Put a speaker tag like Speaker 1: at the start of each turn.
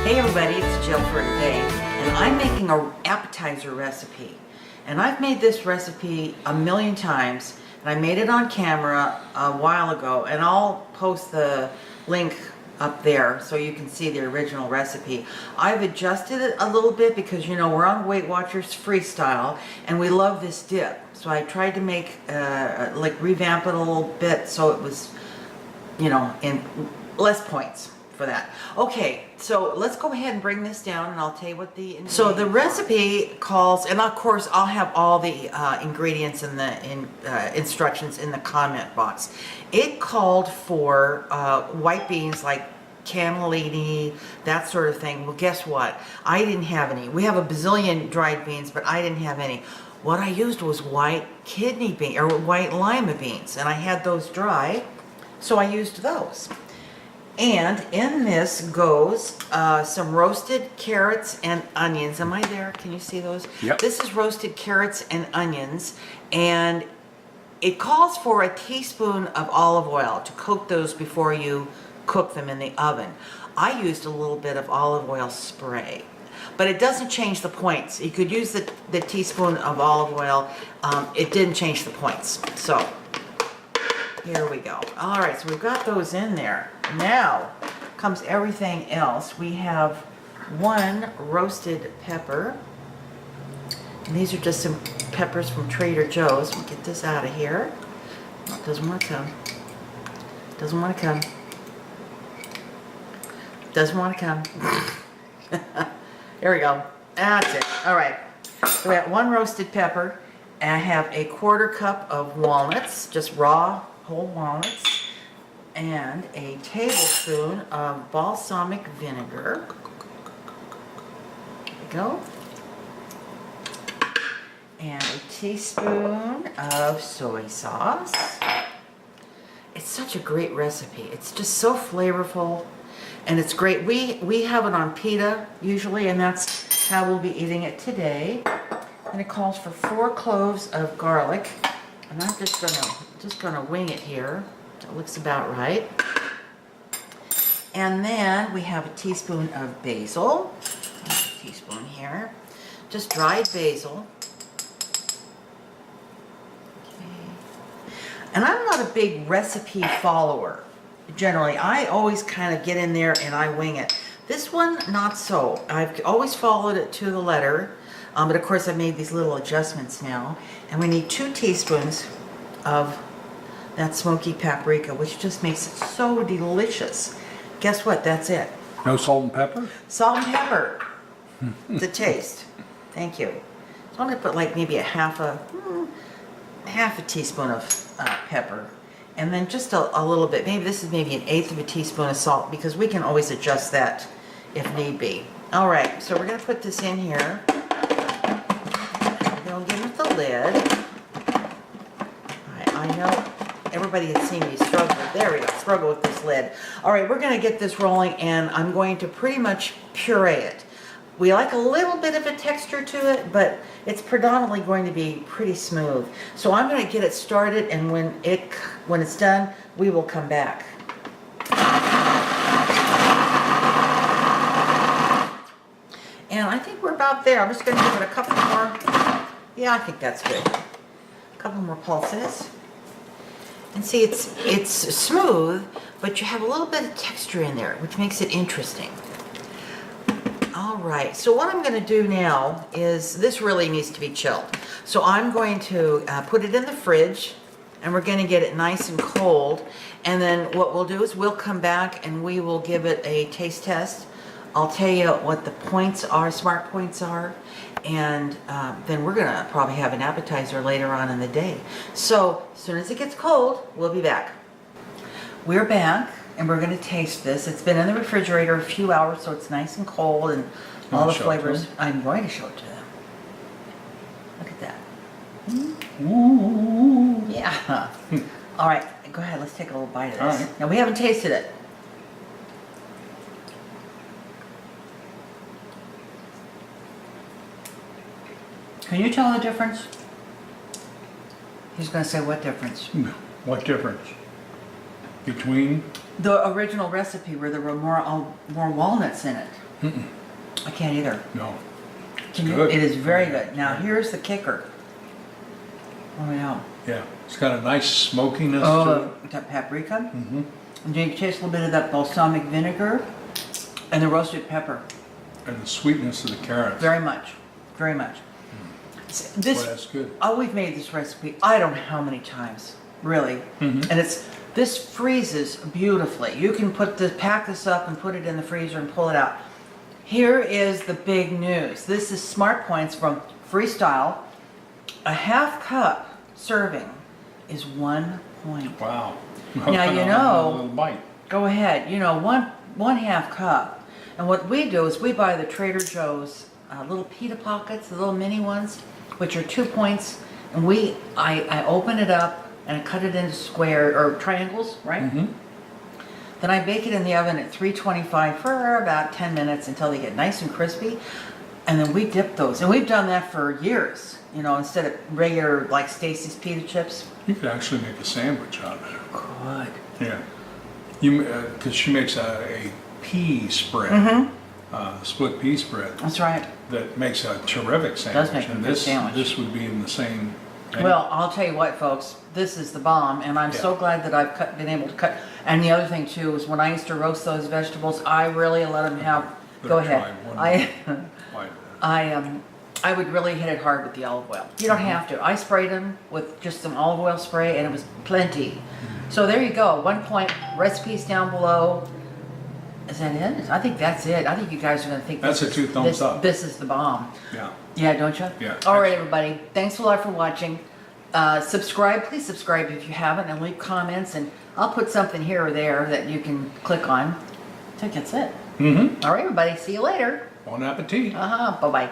Speaker 1: Hey everybody, it's Jill for today, and I'm making an appetizer recipe. And I've made this recipe a million times, and I made it on camera a while ago, and I'll post the link up there so you can see the original recipe. I've adjusted it a little bit because, you know, we're on Weight Watchers freestyle, and we love this dip. So I tried to make, revamp it a little bit so it was, you know, in less points for that. Okay, so let's go ahead and bring this down and I'll tell you what the ingredients. So the recipe calls, and of course I'll have all the ingredients and the instructions in the comment box. It called for white beans like cannellini, that sort of thing. Well, guess what? I didn't have any. We have a bazillion dried beans, but I didn't have any. What I used was white kidney bean or white lima beans, and I had those dry, so I used those. And in this goes some roasted carrots and onions. Am I there? Can you see those?
Speaker 2: Yep.
Speaker 1: This is roasted carrots and onions, and it calls for a teaspoon of olive oil to coat those before you cook them in the oven. I used a little bit of olive oil spray, but it doesn't change the points. You could use the teaspoon of olive oil. It didn't change the points. So here we go. All right, so we've got those in there. Now comes everything else. We have one roasted pepper. And these are just some peppers from Trader Joe's. We'll get this out of here. Oh, it doesn't want to come. Doesn't want to come. Doesn't want to come. There we go. That's it. All right. So we have one roasted pepper. And I have a 1/4 cup of walnuts, just raw whole walnuts, and a tablespoon of balsamic vinegar. There we go. And a teaspoon of soy sauce. It's such a great recipe. It's just so flavorful, and it's great. We have it on pita usually, and that's how we'll be eating it today. And it calls for 4 cloves of garlic, and I'm just gonna wing it here. That looks about right. And then we have a teaspoon of basil. A teaspoon here, just dried basil. Okay. And I'm not a big recipe follower. Generally, I always kind of get in there and I wing it. This one, not so. I've always followed it to the letter. But of course I've made these little adjustments now. And we need 2 teaspoons of that smoky paprika, which just makes it so delicious. Guess what? That's it.
Speaker 2: No salt and pepper?
Speaker 1: Salt and pepper to taste. Thank you. So I'm going to put like maybe half a teaspoon of pepper. And then just a little bit. Maybe this is maybe 1/8 of a teaspoon of salt, because we can always adjust that if need be. All right, so we're going to put this in here. We'll get with the lid. All right, I know everybody has seen me struggle. There we go, struggle with this lid. All right, we're going to get this rolling, and I'm going to pretty much puree it. We like a little bit of a texture to it, but it's predominantly going to be pretty smooth. So I'm going to get it started, and when it's done, we will come back. And I think we're about there. I'm just going to give it a couple more. Yeah, I think that's good. A couple more pulses. And see, it's smooth, but you have a little bit of texture in there, which makes it interesting. All right, so what I'm going to do now is, this really needs to be chilled. So I'm going to put it in the fridge, and we're going to get it nice and cold. And then what we'll do is we'll come back and we will give it a taste test. I'll tell you what the points are, smart points are, and then we're going to probably have an appetizer later on in the day. So as soon as it gets cold, we'll be back. We're back, and we're going to taste this. It's been in the refrigerator a few hours, so it's nice and cold, and all the flavors. I'm going to show it to them. Look at that.
Speaker 2: Ooh.
Speaker 1: Yeah. All right, go ahead. Let's take a little bite of this.
Speaker 2: All right.
Speaker 1: Now, we haven't tasted it. Can you tell the difference? He's going to say, what difference?
Speaker 2: What difference? Between?
Speaker 1: The original recipe where there were more walnuts in it. I can't either.
Speaker 2: No.
Speaker 1: Can you?
Speaker 2: good.
Speaker 1: It is very good. Now here's the kicker. Oh yeah.
Speaker 2: Yeah. It's got a nice smokiness to
Speaker 1: Oh,
Speaker 2: it.
Speaker 1: got paprika.
Speaker 2: Mm-hmm.
Speaker 1: And then you taste a little bit of that balsamic vinegar and the roasted pepper.
Speaker 2: And the sweetness of the carrots.
Speaker 1: Very much. Very much. This,
Speaker 2: Boy, that's good.
Speaker 1: oh, we've made this recipe, I don't know how many times, really.
Speaker 2: Mhm.
Speaker 1: And this freezes beautifully. You can pack this up and put it in the freezer and pull it out. Here is the big news. This is Smart Points from Freestyle. A half cup serving is 1 point.
Speaker 2: Wow.
Speaker 1: Now, you
Speaker 2: A
Speaker 1: know,
Speaker 2: little bite.
Speaker 1: go ahead, you know, one half cup. And what we do is we buy the Trader Joe's little pita pockets, the little mini ones, which are 2 points. And I open it up and I cut it into square or triangles, right?
Speaker 2: Mm-hmm.
Speaker 1: Then I bake it in the oven at 325 for about 10 minutes until they get nice and crispy. And then we dip those. And we've done that for years, you know, instead of regular like Stacy's pita chips.
Speaker 2: You could actually make a sandwich out of it.
Speaker 1: Good.
Speaker 2: Yeah. Because she makes a pea spread, split pea spread,
Speaker 1: That's right.
Speaker 2: that makes a terrific sandwich.
Speaker 1: Does make a
Speaker 2: and
Speaker 1: good sandwich.
Speaker 2: This would be in the same thing.
Speaker 1: Well, I'll tell you what, folks, this is the bomb, and I'm so
Speaker 2: Yeah.
Speaker 1: glad that I've been able to cut. And the other thing too is when I used to roast those vegetables, I really let them have. Go
Speaker 2: Better
Speaker 1: ahead.
Speaker 2: try one. Why-
Speaker 1: I would really hit it hard with the olive oil. You don't have to. I sprayed them with just some olive oil spray, and it was plenty. So there you go. 1 point. Recipes down below. Is that it? I think that's it. I think you guys are going to think
Speaker 2: That's
Speaker 1: this
Speaker 2: a 2
Speaker 1: is-
Speaker 2: thumbs
Speaker 1: this-
Speaker 2: up.
Speaker 1: This is the bomb.
Speaker 2: Yeah.
Speaker 1: Yeah, don't you?
Speaker 2: Yeah.
Speaker 1: All right, everybody. Thanks a lot for watching. Subscribe. Please subscribe if you haven't, and leave comments. And I'll put something here or there that you can click on. I think that's it.
Speaker 2: Mm-hmm.
Speaker 1: All right, everybody. See you later.
Speaker 2: Bon appetit.
Speaker 1: Bye-bye.